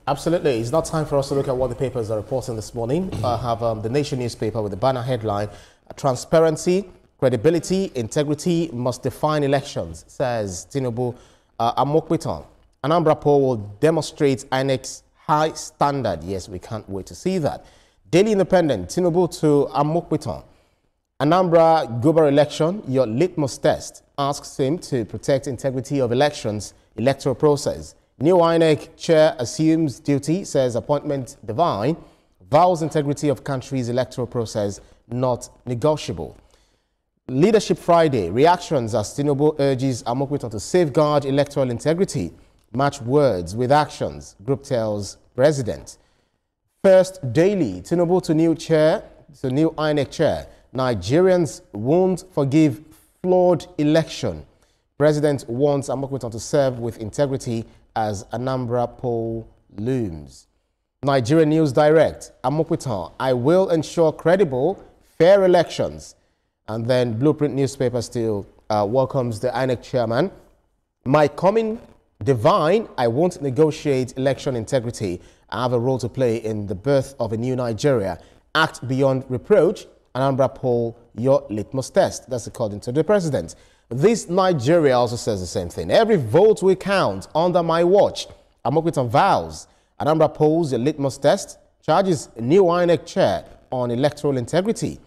Absolutely. It's not time for us to look at what the papers are reporting this morning. I have the Nation newspaper with the banner headline, "Transparency, credibility, integrity must define elections," says Tinubu Amokwiton. Anambra poll will demonstrate INEC's high standard. Yes, we can't wait to see that. Daily Independent, Tinubu to Amokwiton. Anambra Guber election, your litmus test, asks him to protect integrity of elections, electoral process. New INEC chair assumes duty, says appointment divine, vows integrity of country's electoral process not negotiable. Leadership Friday, reactions as Tinubu urges Amokwiton to safeguard electoral integrity, match words with actions, group tells president. First Daily, Tinubu to new INEC chair, Nigerians won't forgive flawed election. President wants Amokwiton to serve with integrity as Anambra poll looms. Nigerian News Direct, Amokwiton, I will ensure credible, fair elections. And then Blueprint newspaper still welcomes the INEC chairman. My coming divine, I won't negotiate election integrity. I have a role to play in the birth of a new Nigeria. Act beyond reproach. Anambra poll, your litmus test. That's according to the president. This Nigeria also says the same thing. Every vote will count under my watch. Amokwiton vows. Anambra polls, your litmus test. Charges new INEC chair on electoral integrity.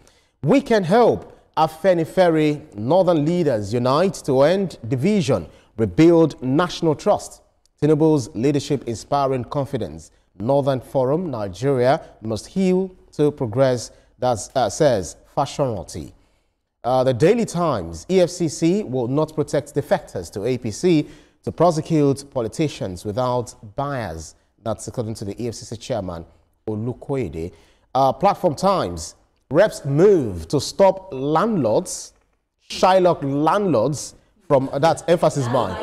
We can help Afenifere northern leaders unite to end division, rebuild national trust. Tinubu's leadership inspiring confidence. Northern Forum, Nigeria must heal to progress, that says Fashionalty. The Daily Times, EFCC will not protect defectors to APC to prosecute politicians without bias. That's according to the EFCC chairman, Olukoyede. Platform Times, reps move to stop landlords, Shylock landlords from, that's emphasis mine,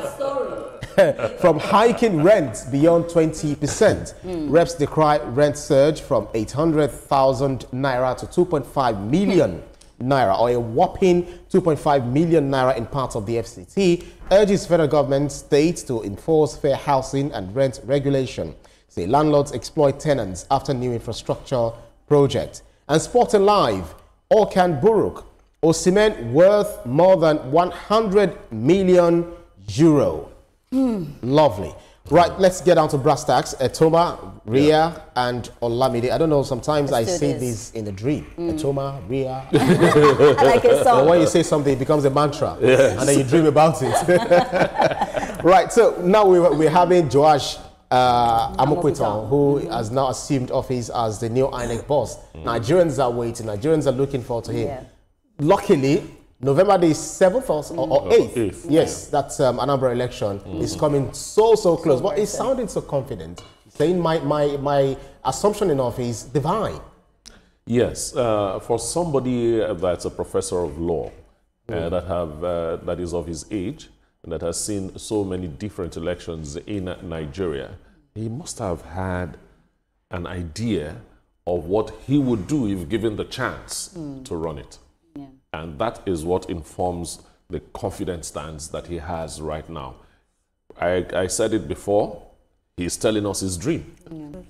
from hiking rent beyond 20%. Reps decry rent surge from 800,000 naira to 2.5 million naira, or a whopping 2.5 million naira in parts of the FCT. Urges federal government, states to enforce fair housing and rent regulation. Say landlords exploit tenants after new infrastructure project. And Sport Alive, Orkan Buruk, Osimhen worth more than 100 million euro. Lovely. Right, let's get down to brass tacks. Etoma, Ria, and Olamide. I don't know, sometimes I say this in a dream. Etoma, Ria. I like a song. And when you say something, it becomes a mantra. Yes. And then you dream about it. Right, so now we're having Joash Amokwiton, who has now assumed office as the new INEC boss. Nigerians are waiting. Nigerians are looking forward to him. Yeah. Luckily, November the 7th or 8th. Yes, that's Anambra election is coming so close. But he's sounding so confident, saying my assumption in office is divine. Yes, for somebody that's a professor of law that is of his age, and that has seen so many different elections in Nigeria, he must have had an idea of what he would do if given the chance to run it. Yeah. And that is what informs the confident stance that he has right now. I said it before, he's telling us his dream.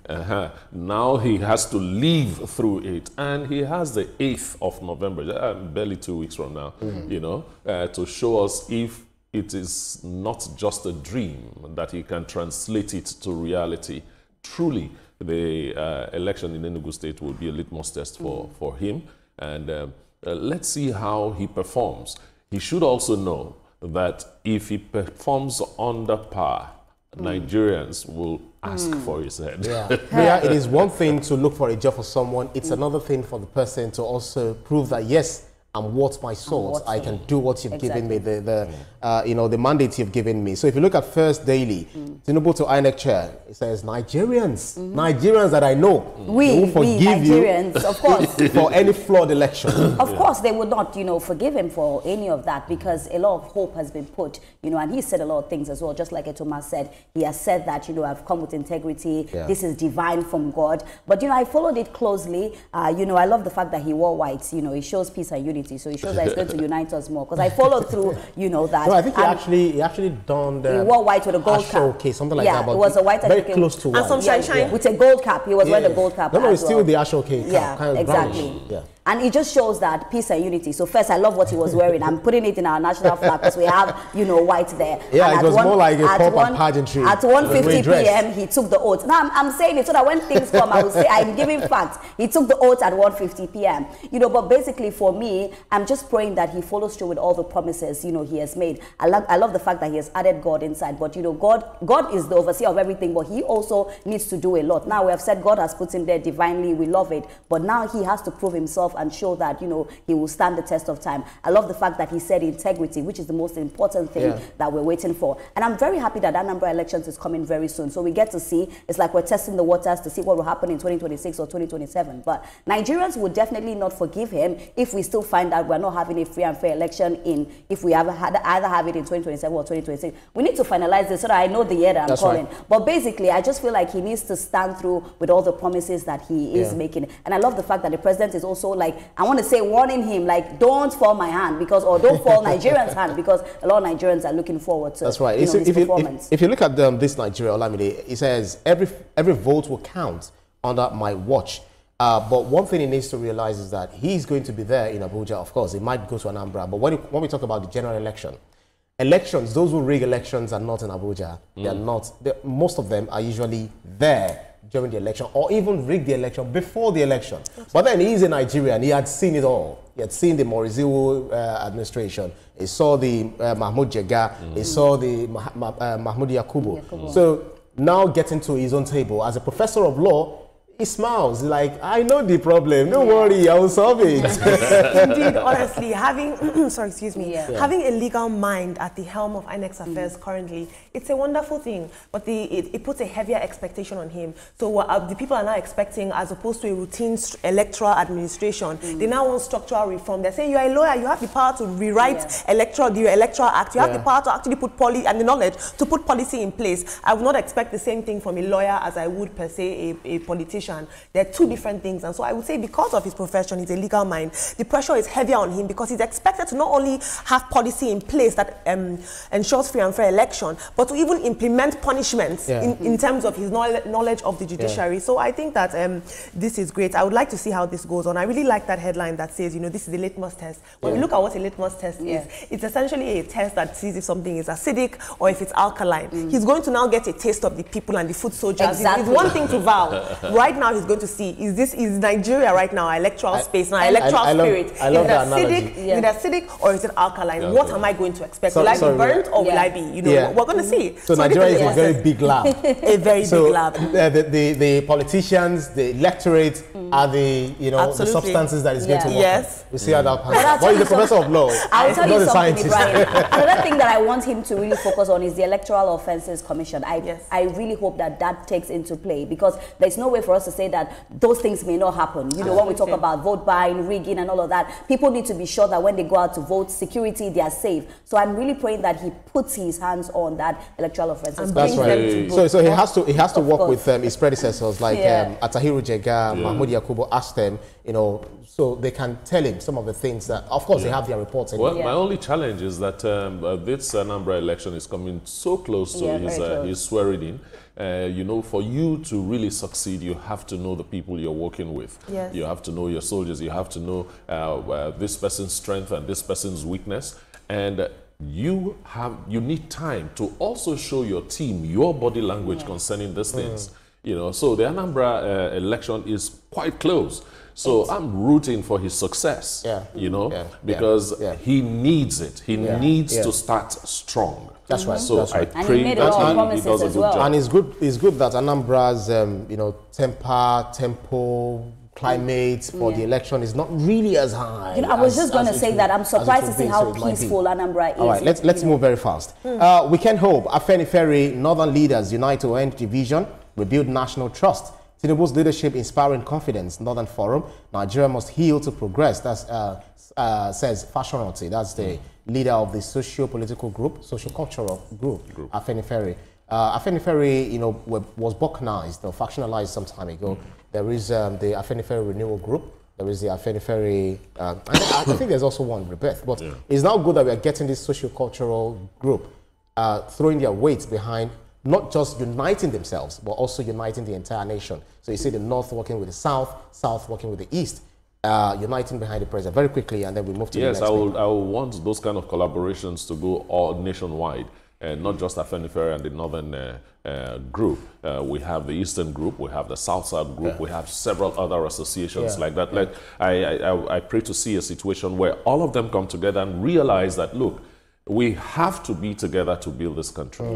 Yeah. Now he has to live through it. And he has the 8th of November, barely 2 weeks from now, you know, to show us if it is not just a dream, that he can translate it to reality. Truly, the election in Enugu State will be a litmus test for him. And let's see how he performs. He should also know that if he performs under par, Nigerians will ask for his head. Yeah, it is one thing to look for a job for someone. It's another thing for the person to also prove that, yes, I'm worth my salt. I can do what you've given me, the mandate you've given me. So if you look at First Daily, Tinubu to INEC chair, it says Nigerians that I know, we Nigerians, of course, for any flawed election. Of course, they would not, forgive him for any of that, because a lot of hope has been put, and he said a lot of things as well. Just like Etoma said, he has said that, I've come with integrity. Yeah. This is divine from God. But I followed it closely. I love the fact that he wore white. It shows peace and unity unity. So it shows that it's going to unite us more. Because I followed through, you know, that. No, I think he actually donned he wore white with a gold cap. Okay, something like that. Yeah, it was a white very close to white. And some sunshine. With a gold cap. He was wearing a gold cap. No, it's still the Ashoke cap. Yeah, kind of exactly. brownish. Yeah. And it just shows that peace and unity. So first, I love what he was wearing. I'm putting it in our national flag because we have, you know, white there. Yeah, and it was more like a pop and pageantry. At 1:50 p.m., he took the oath. Now, I'm saying it so that when things come, I will say, I'm giving facts. He took the oath at 1:50 p.m. You know, but basically for me, I'm just praying that he follows through with all the promises, you know, he has made. I love the fact that he has added God inside. But, you know, God is the overseer of everything, but he also needs to do a lot. Now, we have said God has put him there divinely. We love it. But now he has to prove himself and show that, you know, he will stand the test of time. I love the fact that he said integrity, which is the most important thing that we're waiting for. And I'm very happy that Anambra elections is coming very soon. So we get to see, it's like we're testing the waters to see what will happen in 2026 or 2027. But Nigerians would definitely not forgive him if we still find out we're not having a free and fair election if we either have it in 2027 or 2026. We need to finalize this so that I know the year that I'm calling. Right. But basically, I just feel like he needs to stand through with all the promises that he is making. And I love the fact that the president is also like, I want to say, warning him, like, don't fall my hand, because, or don't fall Nigerians' hand, because a lot of Nigerians are looking forward to his performance. If you look at this Nigeria, Olamide, it says every vote will count under my watch. But one thing he needs to realize is that he's going to be there in Abuja. Of course, it might go to Anambra. But when we talk about the general elections, those who rig elections are not in Abuja. They are not. Most of them are usually there during the election, or even rig the election before the election. But then he's a Nigerian. He had seen it all. He had seen the Moriziwu administration. He saw the Mahmoud Jega. He saw the Mahmoud Yakubu. So now getting to his own table as a professor of law, he smiles like, I know the problem. Don't worry, I will solve it. Indeed, honestly, having having a legal mind at the helm of INEC's affairs currently, it's a wonderful thing. But it puts a heavier expectation on him. So what the people are now expecting, as opposed to a routine electoral administration, they now want structural reform. They're saying, you're a lawyer, you have the power to rewrite the electoral act. You have the power to actually put policy and the knowledge to put policy in place. I would not expect the same thing from a lawyer as I would per se a politician. They're two different things, and so I would say because of his profession, he's a legal mind, the pressure is heavier on him because he's expected to not only have policy in place that ensures free and fair election, but to even implement punishments in terms of his knowledge of the judiciary. So I think that this is great. I would like to see how this goes on. I really like that headline that says, you know, this is the litmus test. When we look at what a litmus test is, it's essentially a test that sees if something is acidic or if it's alkaline. He's going to now get a taste of the people and the food soldiers. Exactly. It's one thing to vow. Right now he's going to see, is Nigeria right now electoral space, now electoral spirit? I love that analogy. Is it acidic or is it alkaline? What am I going to expect? Will I be burnt or will I be, you know, we're going to see. So Nigeria is a very big lab. A very big lab. The politicians, the electorate are the, you know, the substances that is going to work. Yes. We see how that pans. But he's a professor of law. I'll tell you something, Ibrahim. Scientist. Another thing that I want him to really focus on is the Electoral Offences Commission. I really hope that takes into play, because there's no way for us to say that those things may not happen. You know, when we talk about vote buying, rigging and all of that, people need to be sure that when they go out to vote, security, they are safe. So I'm really praying that he puts his hands on that Electoral Offences Commission. That's right. So he has to work with his predecessors like Atahiru Jega, Mahmoud Yakubu, ask them, you know, so they can tell him some of the things that, of course, they have their reports. Well, my only challenge is that this Anambra election is coming so close to his swearing in. You know, for you to really succeed, you have to know the people you're working with. Yes. You have to know your soldiers. You have to know this person's strength and this person's weakness. And you need time to also show your team your body language concerning these things. You know, so the Anambra election is quite close. So I'm rooting for his success, you know, because he needs it. He needs to start strong. That's right. So that's right. I pray he that he does a good job. And it's good that Anambra's, you know, tempo, climate for the election is not really as high. You know, I was just going to say that I'm surprised to see how peaceful Anambra is. All right, let's move very fast. We can hope Afenifere Northern leaders unite to end division, rebuild national trust. Tinubu's leadership inspiring confidence. Northern Forum, Nigeria must heal to progress. That's says Fashionalty. That's the leader of the socio-political group, socio-cultural group. Afenifere. Afenifere, you know, was balkanized or factionalized some time ago. There is the Afenifere Renewal Group, there is the Afenifere. I think there's also one, Rebirth. But it's now good that we are getting this socio-cultural group throwing their weight behind not just uniting themselves, but also uniting the entire nation. So you see the North working with the South, South working with the East, uniting behind the president very quickly, and then we move to the next thing. I will want those kind of collaborations to go all nationwide, and not just Afenifere and the Northern group. We have the Eastern group, we have the South-South group, we have several other associations like that. Like I pray to see a situation where all of them come together and realize that, look, we have to be together to build this country.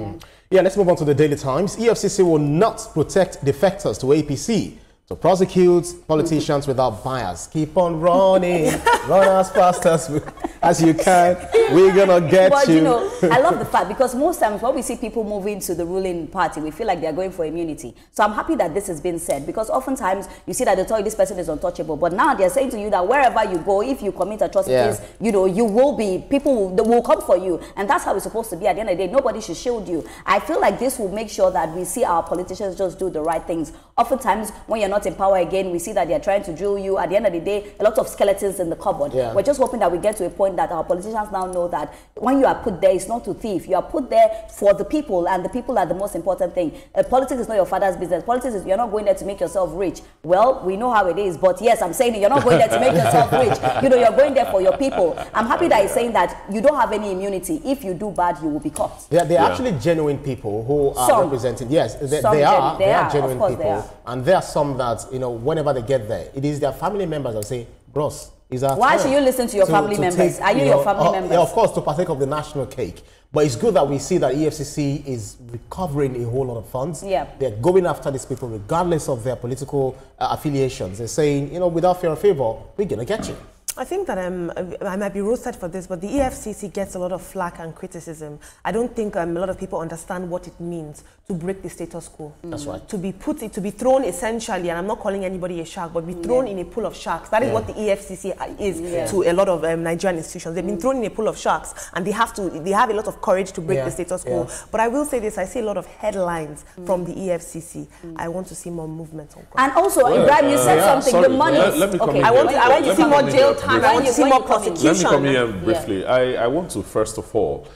Yeah, let's move on to the Daily Times. EFCC will not protect defectors to APC. So prosecute politicians without bias. Keep on running, run as fast as you can. We're gonna get but, you. You know, I love the fact because most times when we see people moving to the ruling party, we feel like they're going for immunity. So I'm happy that this has been said, because oftentimes you see that they tell you this person is untouchable, but now they're saying to you that wherever you go, if you commit atrocities, you know, you will be, people will come for you, and that's how it's supposed to be. At the end of the day, nobody should shield you. I feel like this will make sure that we see our politicians just do the right things. Oftentimes, when you're not in power again, we see that they're trying to drill you. At the end of the day, a lot of skeletons in the cupboard. We're just hoping that we get to a point that our politicians now know that when you are put there, it's not to thief. You are put there for the people, and the people are the most important thing. Politics is not your father's business. Politics is, you're not going there to make yourself rich. Well, we know how it is, but yes, I'm saying it, you're not going there to make yourself rich. You know, you're going there for your people. I'm happy that he's saying that you don't have any immunity. If you do bad, you will be caught. They're actually genuine people who are representing. Yes, they are genuine people. And there are some that, you know, whenever they get there, it is their family members that say, bros, is our why should you listen to your family members? Are you your family members? Yeah, of course, to partake of the national cake. But it's good that we see that EFCC is recovering a whole lot of funds. They're going after these people regardless of their political affiliations. They're saying, you know, without fear or favor, we're going to get you. I think that I might be roasted for this, but the EFCC gets a lot of flack and criticism. I don't think a lot of people understand what it means to break the status quo. That's right. To be thrown essentially, and I'm not calling anybody a shark, but be thrown in a pool of sharks. That is what the EFCC is to a lot of Nigerian institutions. They've been thrown in a pool of sharks, and they have a lot of courage to break the status quo. But I will say this: I see a lot of headlines from the EFCC. I want to see more movement on ground. And also, Ibrahim, you said something. The money. I want to see more jail time. I want to see more prosecution. Let me come here briefly. I want to first of all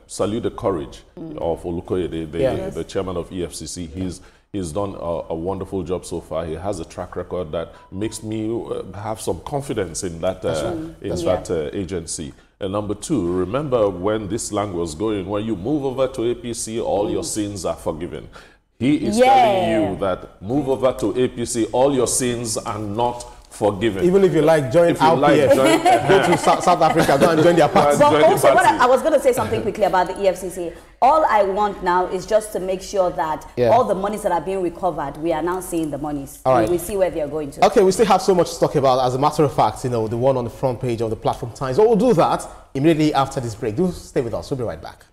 salute the courage of Olukoyede, the chairman of EFCC. He's done a wonderful job so far. He has a track record that makes me have some confidence in that agency. And number two, remember when this slang was going, when you move over to APC, all your sins are forgiven. He is telling you that move over to APC, all your sins are not forgiven. Even if you like, join RPF, go to South Africa, go and join their party. But also, I was going to say something quickly about the EFCC. All I want now is just to make sure that all the monies that are being recovered, we are now seeing the monies. All right. We see where they are going to. Okay, we still have so much to talk about. As a matter of fact, you know, the one on the front page of the Platform Times. So we'll do that immediately after this break. Do stay with us. We'll be right back.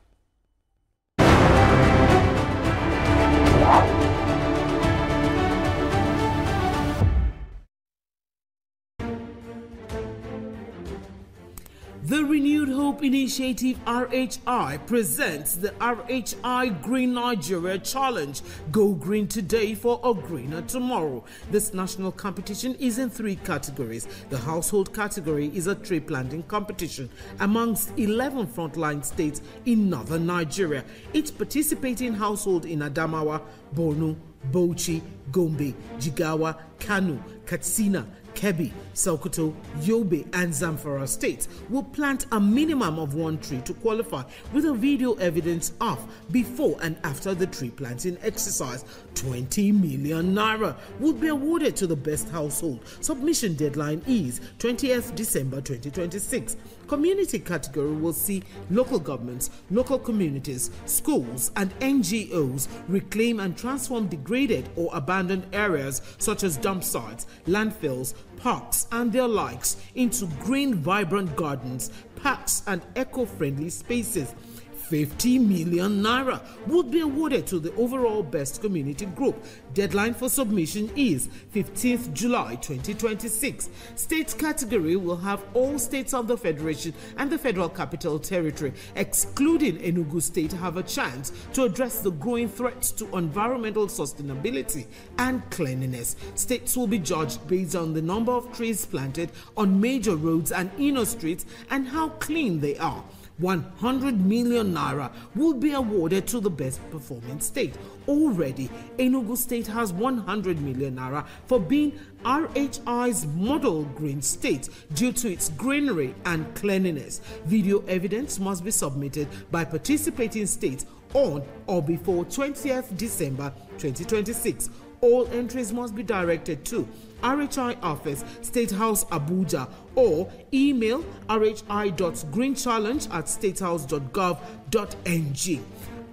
The Renewed Hope Initiative RHI presents the RHI Green Nigeria Challenge. Go green today for a greener tomorrow. This national competition is in 3 categories. The household category is a tree planting competition amongst 11 frontline states in northern Nigeria. Each participating household in Adamawa, Borno, Bauchi, Gombe, Jigawa, Kano, Katsina, Kebbi, Sokoto, Yobe, and Zamfara states will plant a minimum of 1 tree to qualify, with a video evidence of before and after the tree planting exercise. 20 million naira will be awarded to the best household. Submission deadline is 20th December 2026. Community category will see local governments, local communities, schools, and NGOs reclaim and transform degraded or abandoned areas such as dump sites, landfills, parks, and their likes into green, vibrant gardens, parks, and eco-friendly spaces. 50 million naira would be awarded to the overall best community group. Deadline for submission is 15th July 2026. State category will have all states of the Federation and the Federal Capital Territory, excluding Enugu State, have a chance to address the growing threats to environmental sustainability and cleanliness. States will be judged based on the number of trees planted on major roads and inner streets and how clean they are. 100 million naira will be awarded to the best performing state. Already, Enugu State has 100 million naira for being RHI's model green state due to its greenery and cleanliness. Video evidence must be submitted by participating states on or before 20th December 2026. All entries must be directed to RHI Office, State House, Abuja, or email rhi.greenchallenge@statehouse.gov.ng.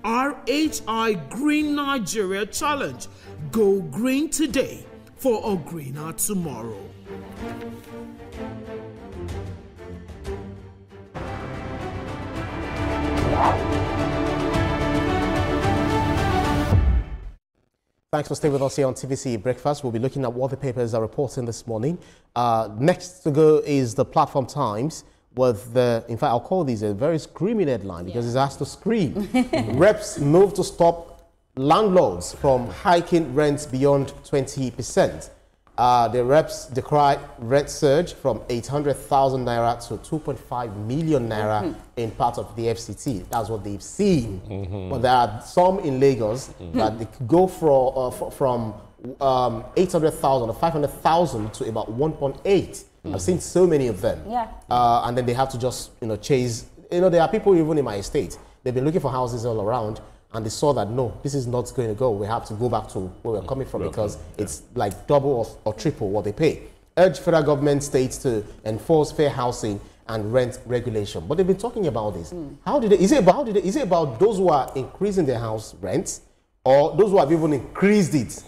RHI Green Nigeria Challenge. Go green today for a greener tomorrow. Thanks for staying with us here on TVC Breakfast. We'll be looking at what the papers are reporting this morning. Next to go is the Platform Times with the, in fact, I'll call these a very screaming headline because it has to scream. Reps move to stop landlords from hiking rents beyond 20%. The reps decry rent surge from 800,000 naira to 2.5 million naira in part of the FCT. That's what they've seen. But there are some in Lagos that they could go from 800,000 or 500,000 to about 1.8. I've seen so many of them. And then they have to just, chase. There are people even in my estate. They've been looking for houses all around. And they saw that, no, this is not going to go. We have to go back to where we're coming from because it's like double or triple what they pay. Urge federal government states to enforce fair housing and rent regulation. But they've been talking about this. Is it about those who are increasing their house rents or those who have even increased it?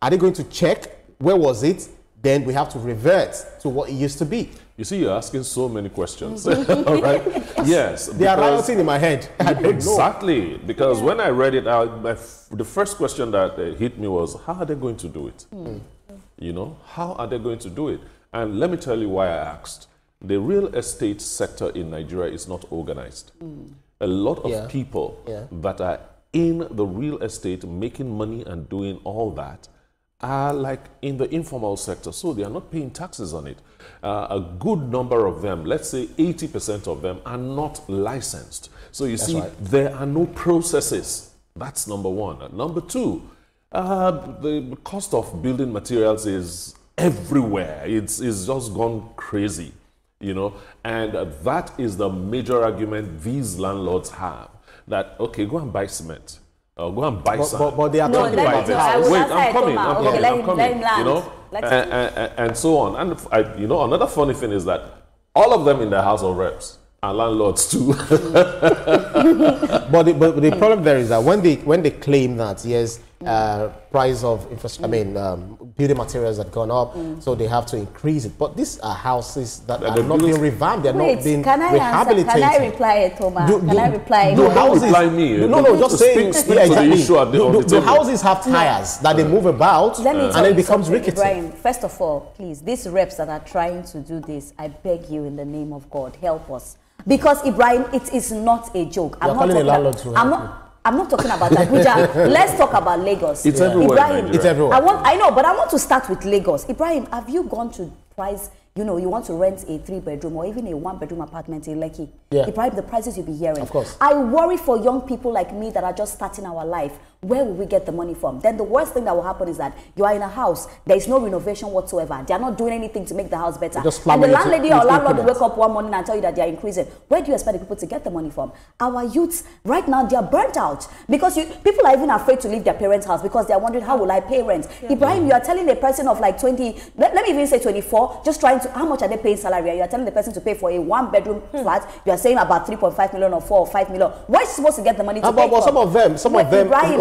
Are they going to check where was it? Then we have to revert to what it used to be. You see, you're asking so many questions. All right? Yes. They are rioting in my head. Exactly. Because when I read it out, the first question that hit me was, how are they going to do it? How are they going to do it? And let me tell you why I asked. The real estate sector in Nigeria is not organized. A lot of people that are in the real estate making money and doing all that are like in the informal sector, so they are not paying taxes on it. A good number of them, let's say 80% of them, are not licensed. So you see, there are no processes. That's number one. Number two, the cost of building materials is everywhere. It's just gone crazy, and that is the major argument these landlords have, that, okay, go and buy cement. Go and buy some. But they are talking about this. Wait, I'm coming. And so on. And another funny thing is that all of them in the House of Reps are landlords too. but the problem there is that when they claim that yes, price of building materials had gone up, so they have to increase it. But these are houses that are not being revamped. They're not being rehabilitated. Can I reply, Thomas? Can I reply? Don't reply me. No, just saying. Speak to the issue on the table. The houses have tires that they move about, and it becomes rickety. Ibrahim, first of all, please, these reps that are trying to do this, I beg you in the name of God, help us. Because, Ibrahim, it is not a joke. I'm not talking about Abuja. Let's talk about Lagos. It's everywhere. Ibrahim, it's everywhere. I know, but I want to start with Lagos. Ibrahim, have you gone to price? You want to rent a 3-bedroom or even a 1-bedroom apartment in Lekki. Ibrahim, the prices you'll be hearing. Of course. I worry for young people like me that are just starting our life. Where will we get the money from? Then the worst thing that will happen is that you are in a house, there is no renovation whatsoever. They are not doing anything to make the house better. And the landlady or landlord will wake up one morning and tell you that they are increasing. Where do you expect the people to get the money from? Our youths, right now, they are burnt out. Because people are even afraid to leave their parents' house because they are wondering, how will I pay rent? Ibrahim, you are telling a person of like 20, let me even say 24, just trying to, how much are they paying salary? You are telling the person to pay for a 1-bedroom flat. You are saying about 3.5 million or 4 or 5 million. Where is she supposed to get the money to pay for? Some of them,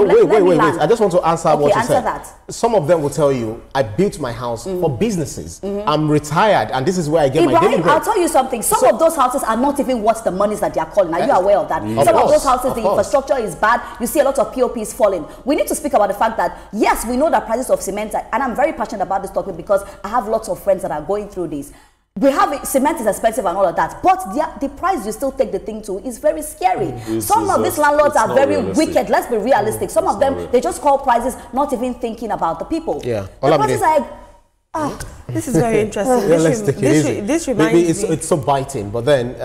wait. I just want to answer what you said. That. Some of them will tell you, I built my house for businesses. I'm retired, and this is where I get my daily bread. I'll tell you something. Some of those houses are not even worth the monies that they are calling. Are you aware of that? Some of those houses, the infrastructure is bad. You see a lot of POPs falling. We need to speak about the fact that, yes, we know the prices of cement, and I'm very passionate about this topic because I have lots of friends that are going through this. We have cement is expensive and all of that, but the price you still take the thing to is very scary. Some of these landlords are very wicked. Let's be realistic. Some of them, they just call prices, not even thinking about the people. Yeah. The prices are this is very interesting. This reminds me. It's so biting, but then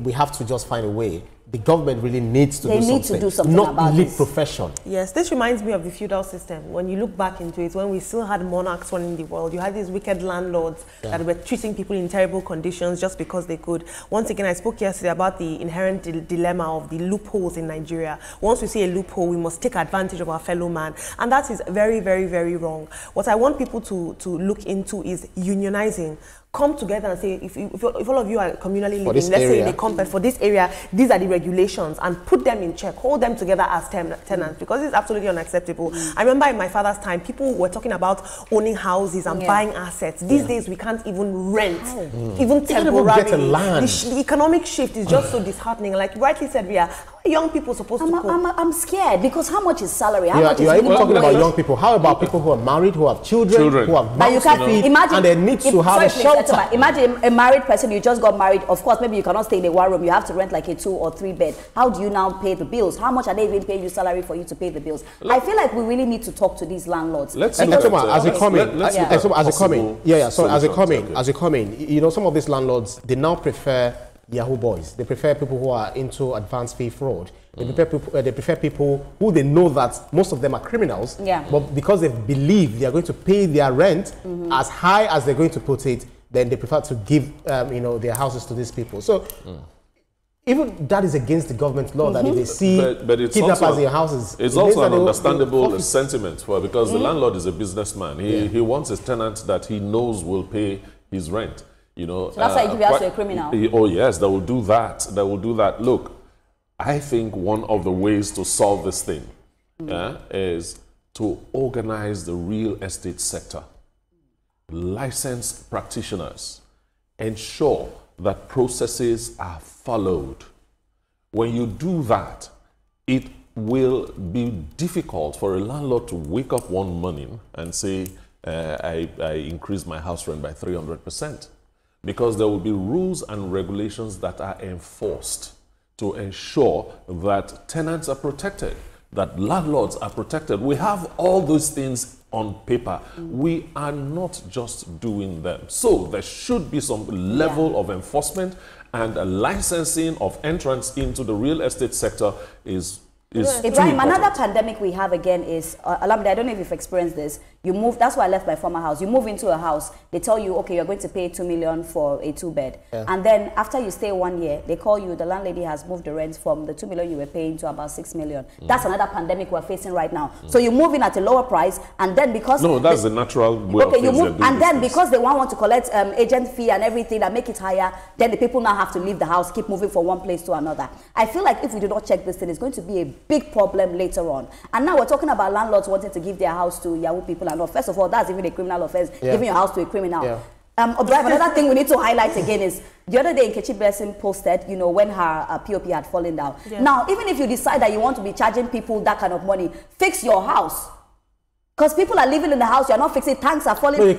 we have to just find a way. The government really needs to do something. Not about lead profession. Yes, this reminds me of the feudal system. When you look back into it, when we still had monarchs running the world, you had these wicked landlords that were treating people in terrible conditions just because they could. Once again, I spoke yesterday about the inherent dilemma of the loopholes in Nigeria. Once we see a loophole, we must take advantage of our fellow man. And that is very, very, very wrong. What I want people to look into is unionizing. Come together and say, if all of you are communally living, let's say in a compound, for this area, these are the regulations, and put them in check, hold them together as tenants, because it's absolutely unacceptable. I remember in my father's time, people were talking about owning houses and buying assets. These days, we can't even rent, even temporarily. The economic shift is just so disheartening. Like you rightly said, Ria, how are young people supposed to cope? I'm scared, because how much is salary? How much is you're even talking about young people. How about people who are married, who have children. Who have mouths to feed, and they need to have a shelter? Imagine a married person, you just got married. Of course, maybe you cannot stay in a one room. You have to rent like a 2 or 3 bed. How do you now pay the bills? How much are they even paying you salary for you to pay the bills? I feel like we really need to talk to these landlords. As a comment, you know, some of these landlords, they now prefer Yahoo boys. They prefer people who are into advance fee fraud. They prefer people who they know that most of them are criminals, but because they believe they are going to pay their rent as high as they're going to put it, then they prefer to give you know, their houses to these people. So even that is against the government law, that if they see kidnappers in your houses, it's also an understandable sentiment because the landlord is a businessman. He wants a tenant that he knows will pay his rent. You know, so that's why you give us to a criminal. Oh yes, they will do that. They will do that. Look, I think one of the ways to solve this thing is to organize the real estate sector. Licensed practitioners ensure that processes are followed. When you do that, it will be difficult for a landlord to wake up one morning and say, I increased my house rent by 300%. Because there will be rules and regulations that are enforced to ensure that tenants are protected, that landlords are protected. We have all those things on paper. We are not just doing them. So there should be some level of enforcement, and a licensing of entrance into the real estate sector is Ibrahim, another pandemic we have again is, Alameda, I don't know if you've experienced this. You move, that's why I left my former house. You move into a house, they tell you, okay, you're going to pay 2 million for a 2-bed. And then after you stay 1 year, they call you, the landlady has moved the rent from the 2 million you were paying to about 6 million. That's another pandemic we're facing right now. So you move in at a lower price, and then because... No, that's the natural way of you move, and then because they want to collect agent fee and everything and make it higher, then the people now have to leave the house, keep moving from one place to another. I feel like if we do not check this thing, it's going to be a big problem later on. And now we're talking about landlords wanting to give their house to Yahoo people and all. First of all, that's even a criminal offense, giving your house to a criminal. Another thing we need to highlight again is the other day Nkechi Blessing posted, you know, when her POP had fallen down. Now, even if you decide that you want to be charging people that kind of money, fix your house. Because people are living in the house, you're not fixing, tanks are falling. No, we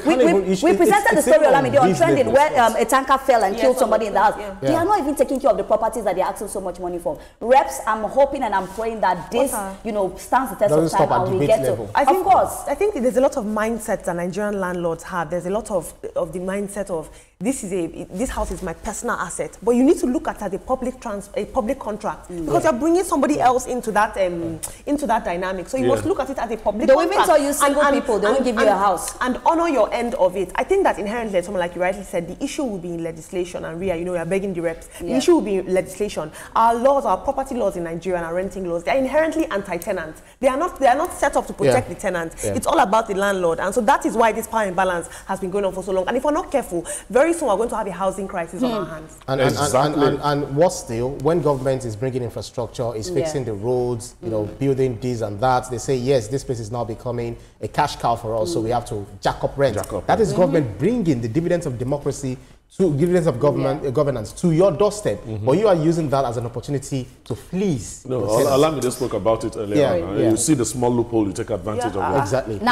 presented the story on Trending where a tanker fell and killed somebody in the house. They are not even taking care of the properties that they're asking so much money for. Reps, I'm hoping and I'm praying that this, you know, stands the test of time and we get to. Of course. I think there's a lot of mindsets that Nigerian landlords have. There's a lot of the mindset of, this house is my personal asset. But you need to look at it as a public contract. Because you're bringing somebody else into that dynamic. So you must look at it as a public contract. Single people, they won't give you a house. And honor your end of it. I think that inherently, someone like you rightly said, the issue will be in legislation. And Ria, you know, we are begging the reps. The issue will be in legislation. Our laws, our property laws in Nigeria and our renting laws, they are inherently anti-tenant. They are not set up to protect the tenant. It's all about the landlord. And so that is why this power imbalance has been going on for so long. And if we're not careful, very very soon we're going to have a housing crisis on our hands. And what still, when government is bringing infrastructure, is fixing the roads, you know, building this and that, they say, yes, this place is now becoming a cash cow for us, so we have to jack up rent. That is government bringing the dividends of democracy, dividends of governance to your doorstep, but you are using that as an opportunity to fleece. No, allow me to spoke about it earlier. You see the small loophole, you take advantage of it. Exactly. So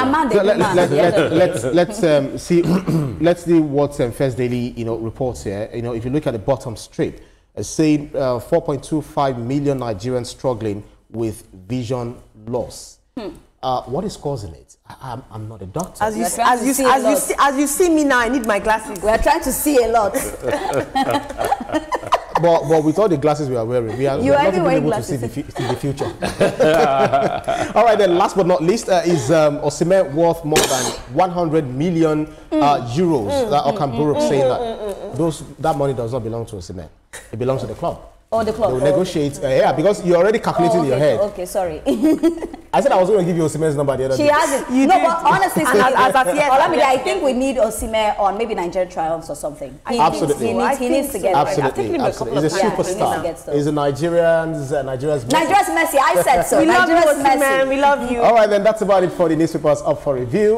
let's see. Let's see what First Daily reports here. You know, if you look at the bottom strip, it's saying 4.25 million Nigerians struggling with vision loss. What is causing it? I'm not a doctor. As you see me now, I need my glasses. We are trying to see a lot. But with all the glasses we are wearing, we are not even able to see the future. All right, then last but not least is Osimhen worth more than 100 million euros. That Okamburuk saying that money does not belong to Osimhen. It belongs to the club. Oh, the club. They will negotiate. Yeah, because you're already calculating in your head. Okay, sorry. I said I was going to give you Osimhen's number the other day. She hasn't. But honestly, I think we need Osimhen on maybe Nigerian Triumphs or something. Absolutely. He needs to get Absolutely. He's a superstar. He's a Nigerian's Messi. I said so. We love you, Osimhen. We love you. All right, then that's about it for the newspapers up for review.